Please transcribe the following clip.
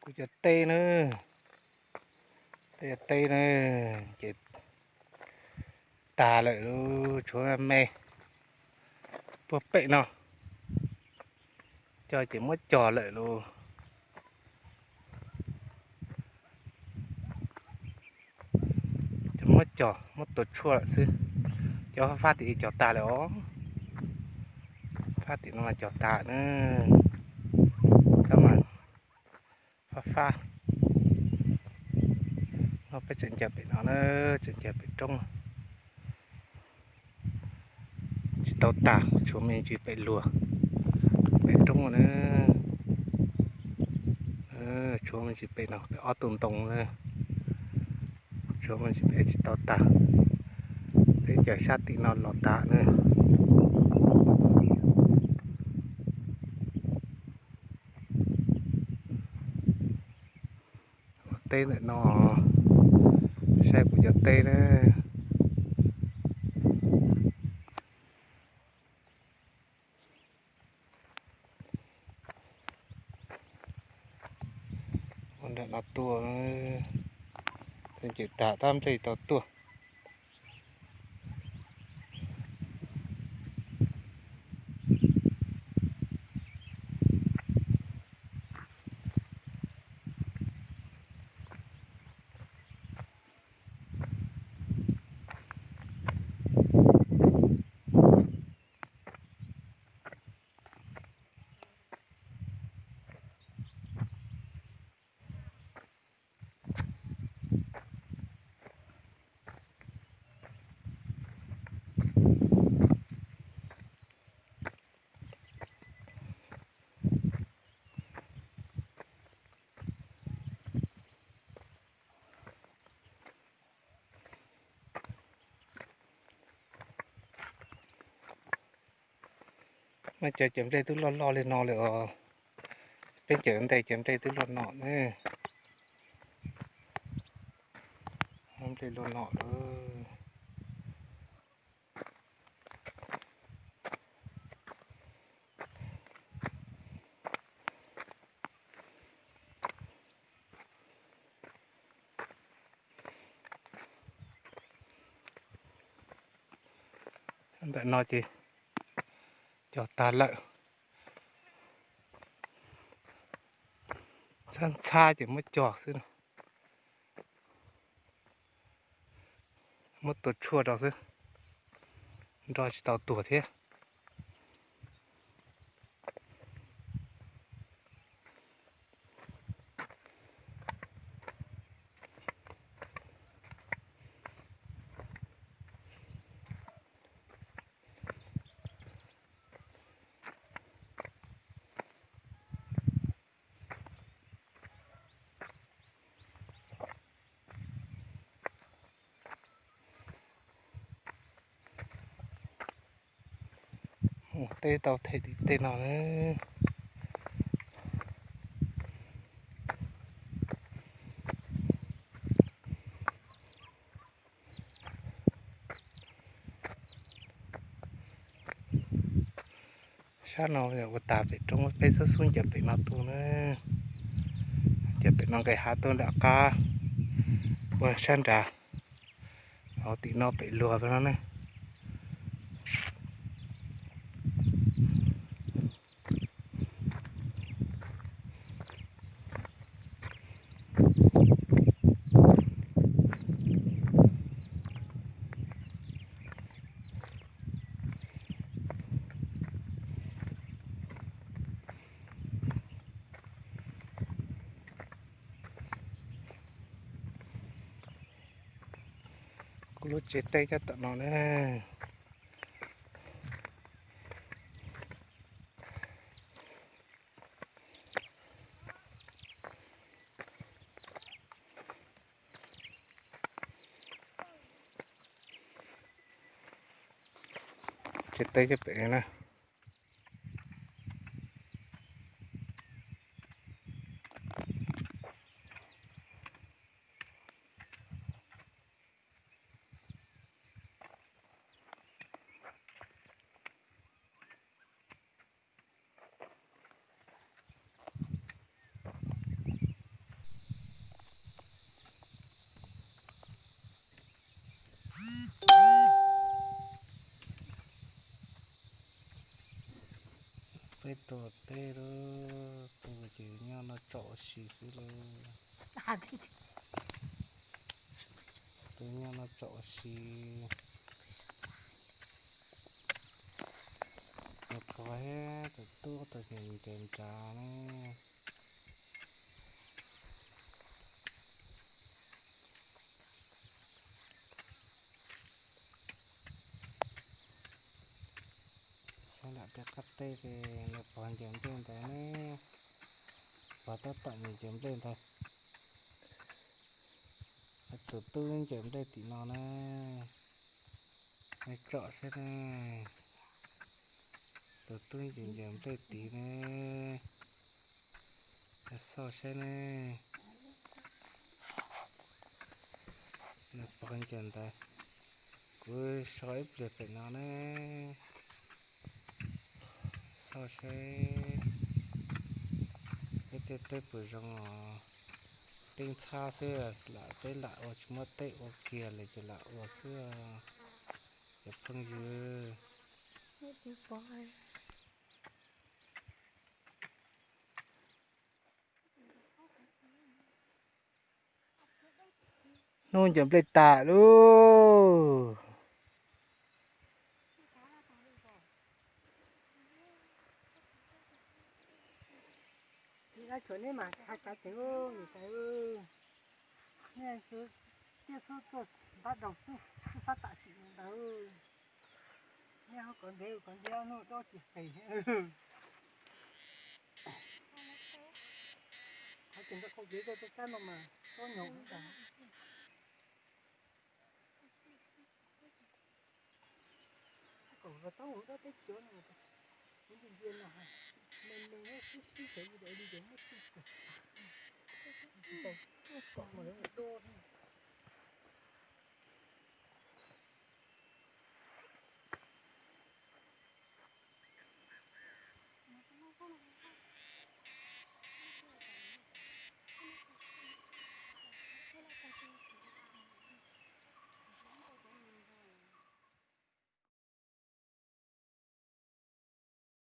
Cú chặt tê nữa, tê nữa, chết ta lại luôn, chúa em mê, bố bệ nó, cho chỉ mất trò lại luôn, chỉ mất trò, mất tuột chua lại xứ, cho phát thì trò ta lại ó, phát thì nó là trò ta nữa, các bạn, phát, nó phải chỉnh chẹp để nó chỉnh chẹp để trong, chỉ tàu ta, chúa mình chỉ phải lùa, phải trong rồi nữa. Chúa mình chỉ phải nó phải ở tùng tùng nữa, chúa mình chỉ phải chỉ tàu ta để chờ sát thì nó lọt tạ nữa tê lại nó xe của giật tê đó còn đã là tua thì chỉ tạ tam thì tàu tua mà chờ chấm đây tôi lo lên nó rồi bên chấm đây tôi lo nọ nữa hôm đây lo nọ nữa tại nó chỉ cho ta lợi sang xa chỉ mất trò xứ mất tuột chua đó xứ rồi tàu tua thế tê tàu thầy tê nó nữa sát nó giờ tà bị trong cái số xuống chụp bị nó tu nữa chụp bị nó cái hạt tôi đã ca vừa san trà họ tí nó bị lùa với nó này lúc chết tay cho tận nó nữa chết tay cho bé nè bây tổ tê đó tôi chỉ nhau nó trọ xì xí luôn tôi nhau nó trọ xì nó có hết tôi nhìn chèm trà này xem lại cái cắt tê thì nó còn chèm lên thế này và tất tận nhìn chèm lên thôi từ từ chèm đây thì nó này này trọ xem này từ từ nhìn chèm đây tí này sao xem này nó còn chèm đây cứ sói bịt phải nó này sao xem cái tê tê bự rong tinh xa xưa là tới là ở chúng mất tệ ở kia lại chỉ là ở xưa để phân dư nôn chấm lên tạ luôn ra chỗ này mà hai cái thế ơi cái ơi nghe số tiếp số tôi bắt đầu số phát tạ sĩ đó ơi nghe họ còn đeo nó đó chỉ phải họ tìm ra không biết cho tôi cái mà có nhổ cả còn có tao đó cái chỗ này những cái viên nào mình hết cái gì để đi đến hết cái còn mà nó to